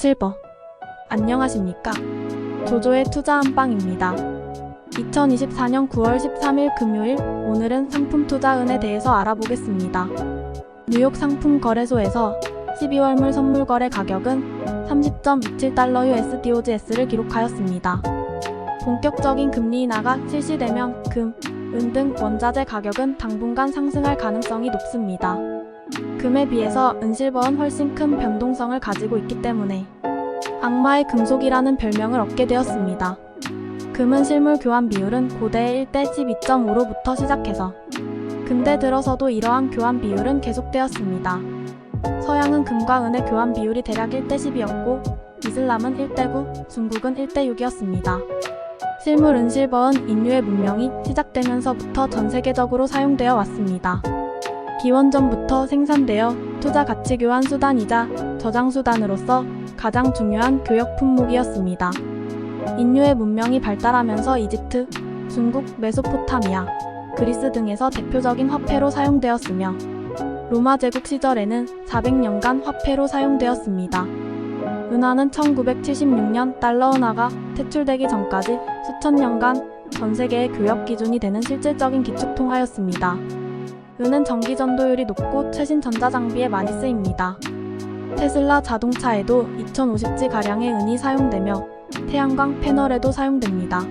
실버. 안녕하십니까? 조조의 투자 한방입니다. 2024년 9월 13일 금요일, 오늘은 상품 투자은에 대해서 알아보겠습니다. 뉴욕 상품거래소에서 12월물 선물 거래 가격은 30.27달러 USDOGS를 기록하였습니다. 본격적인 금리 인하가 실시되면 금, 은 등 원자재 가격은 당분간 상승할 가능성이 높습니다. 금에 비해서 은실버는 훨씬 큰 변동성을 가지고 있기 때문에 악마의 금속이라는 별명을 얻게 되었습니다. 금은 실물 교환 비율은 고대의 1대 12.5로부터 시작해서 근대 들어서도 이러한 교환 비율은 계속되었습니다. 서양은 금과 은의 교환 비율이 대략 1대 10이었고 이슬람은 1대 9, 중국은 1대 6이었습니다. 실물 은실버는 인류의 문명이 시작되면서부터 전 세계적으로 사용되어 왔습니다. 기원전부터 생산되어 투자 가치 교환 수단이자 저장 수단으로서 가장 중요한 교역 품목이었습니다. 인류의 문명이 발달하면서 이집트, 중국, 메소포타미아, 그리스 등에서 대표적인 화폐로 사용되었으며 로마 제국 시절에는 400년간 화폐로 사용되었습니다. 은화는 1976년 달러 은화가 퇴출되기 전까지 수천 년간 전 세계의 교역 기준이 되는 실질적인 기축통화였습니다. 은은 전기 전도율이 높고 최신 전자장비에 많이 쓰입니다. 테슬라 자동차에도 2050G가량의 은이 사용되며 태양광 패널에도 사용됩니다.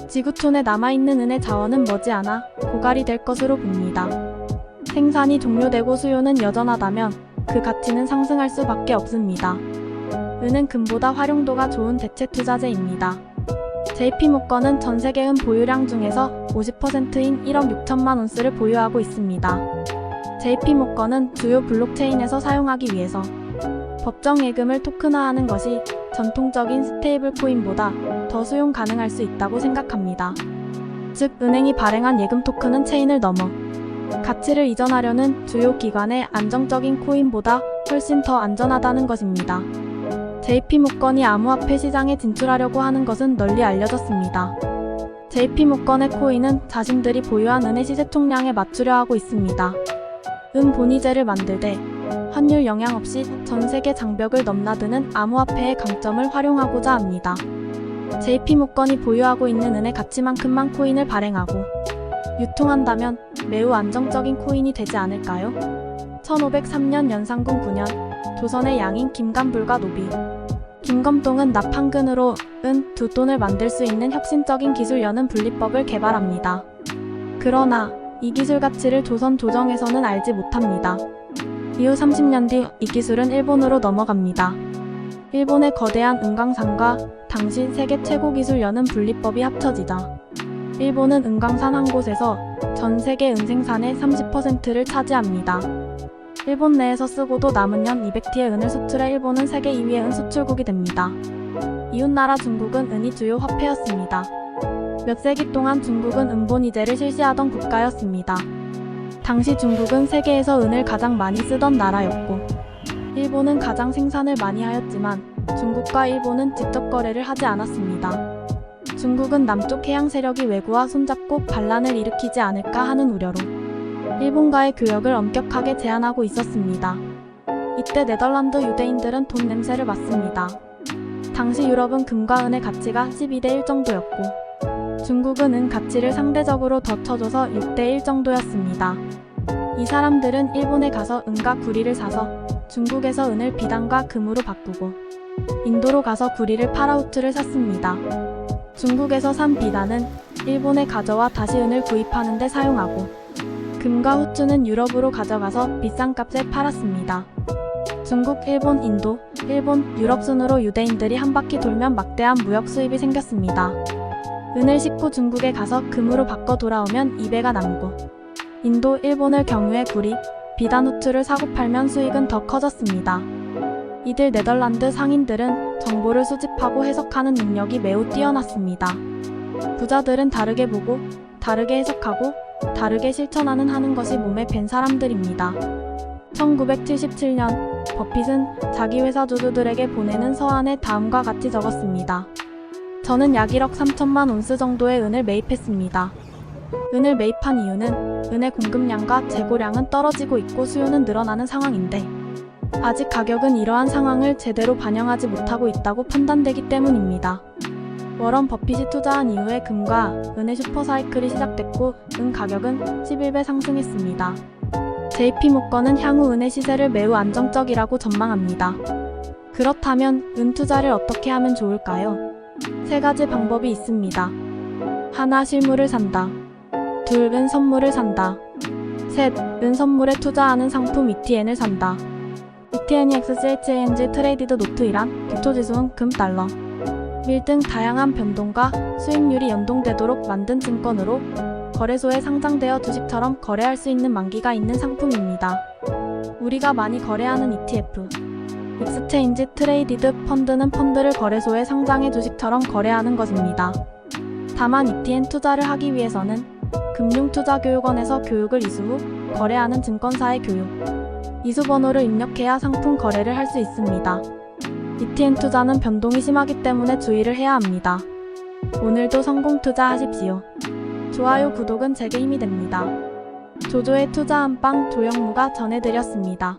지구촌에 남아있는 은의 자원은 머지않아 고갈이 될 것으로 봅니다. 생산이 종료되고 수요는 여전하다면 그 가치는 상승할 수밖에 없습니다. 은은 금보다 활용도가 좋은 대체 투자재입니다. JP모건은 전 세계 은 보유량 중에서 50%인 1억 6천만 온스를 보유하고 있습니다. JP모건은 주요 블록체인에서 사용하기 위해서 법정 예금을 토큰화하는 것이 전통적인 스테이블 코인보다 더 수용 가능할 수 있다고 생각합니다. 즉, 은행이 발행한 예금 토큰은 체인을 넘어 가치를 이전하려는 주요 기관의 안정적인 코인보다 훨씬 더 안전하다는 것입니다. JP모건이 암호화폐 시장에 진출하려고 하는 것은 널리 알려졌습니다. JP모건의 코인은 자신들이 보유한 은의 시세 총량에 맞추려 하고 있습니다. 은 본위제를 만들되 환율 영향 없이 전 세계 장벽을 넘나드는 암호화폐의 강점을 활용하고자 합니다. JP모건이 보유하고 있는 은의 가치만큼만 코인을 발행하고 유통한다면 매우 안정적인 코인이 되지 않을까요? 1503년 연산군 9년 조선의 양인 김감불과 노비 김검동은 납한근으로 은 두 돈을 만들 수 있는 혁신적인 기술 여는 분리법을 개발합니다. 그러나 이 기술 가치를 조선 조정에서는 알지 못합니다. 이후 30년 뒤 이 기술은 일본으로 넘어갑니다. 일본의 거대한 은광산과 당시 세계 최고 기술 여는 분리법이 합쳐지자 일본은 은광산 한 곳에서 전 세계 은 생산의 30%를 차지합니다. 일본 내에서 쓰고도 남은 연 200T의 은을 수출해 일본은 세계 2위의 은 수출국이 됩니다. 이웃나라 중국은 은이 주요 화폐였습니다. 몇 세기 동안 중국은 은본위제를 실시하던 국가였습니다. 당시 중국은 세계에서 은을 가장 많이 쓰던 나라였고 일본은 가장 생산을 많이 하였지만 중국과 일본은 직접 거래를 하지 않았습니다. 중국은 남쪽 해양 세력이 왜구와 손잡고 반란을 일으키지 않을까 하는 우려로 일본과의 교역을 엄격하게 제한하고 있었습니다. 이때 네덜란드 유대인들은 돈 냄새를 맡습니다. 당시 유럽은 금과 은의 가치가 12대 1 정도였고 중국은 은 가치를 상대적으로 더 쳐줘서 6대 1 정도였습니다. 이 사람들은 일본에 가서 은과 구리를 사서 중국에서 은을 비단과 금으로 바꾸고 인도로 가서 구리를 팔아 후투를 샀습니다. 중국에서 산 비단은 일본에 가져와 다시 은을 구입하는 데 사용하고 금과 후투는 유럽으로 가져가서 비싼 값에 팔았습니다. 중국, 일본, 인도, 일본, 유럽 순으로 유대인들이 한 바퀴 돌면 막대한 무역 수입이 생겼습니다. 은을 싣고 중국에 가서 금으로 바꿔 돌아오면 2배가 남고 인도, 일본을 경유해 구리, 비단 후투를 사고 팔면 수익은 더 커졌습니다. 이들 네덜란드 상인들은 정보를 수집하고 해석하는 능력이 매우 뛰어났습니다. 부자들은 다르게 보고 다르게 해석하고 다르게 실천하는 하는 것이 몸에 밴 사람들입니다. 1977년 버핏은 자기 회사 주주들에게 보내는 서한에 다음과 같이 적었습니다. 저는 약 1억 3천만 온스 정도의 은을 매입했습니다. 은을 매입한 이유는 은의 공급량과 재고량은 떨어지고 있고 수요는 늘어나는 상황인데 아직 가격은 이러한 상황을 제대로 반영하지 못하고 있다고 판단되기 때문입니다. 워런 버핏이 투자한 이후에 금과 은의 슈퍼사이클이 시작됐고 은 가격은 11배 상승했습니다. JP모건은 향후 은의 시세를 매우 안정적이라고 전망합니다. 그렇다면 은 투자를 어떻게 하면 좋을까요? 세 가지 방법이 있습니다. 하나, 실물을 산다. 둘, 은 선물을 산다. 셋, 은 선물에 투자하는 상품 ETN을 산다. ETN이 XCHANG 트레이디드 노트 이란 기초지수은 금, 달러, 밀 등 다양한 변동과 수익률이 연동되도록 만든 증권으로 거래소에 상장되어 주식처럼 거래할 수 있는 만기가 있는 상품입니다. 우리가 많이 거래하는 ETF, 익스체인지 트레이디드 펀드는 펀드를 거래소에 상장해 주식처럼 거래하는 것입니다. 다만 ETN 투자를 하기 위해서는 금융투자교육원에서 교육을 이수 후 거래하는 증권사의 교육, 이수번호를 입력해야 상품 거래를 할 수 있습니다. ETN 투자는 변동이 심하기 때문에 주의를 해야 합니다. 오늘도 성공 투자하십시오. 좋아요, 구독은 제게 힘이 됩니다. 조조의 투자 안방 조영무가 전해드렸습니다.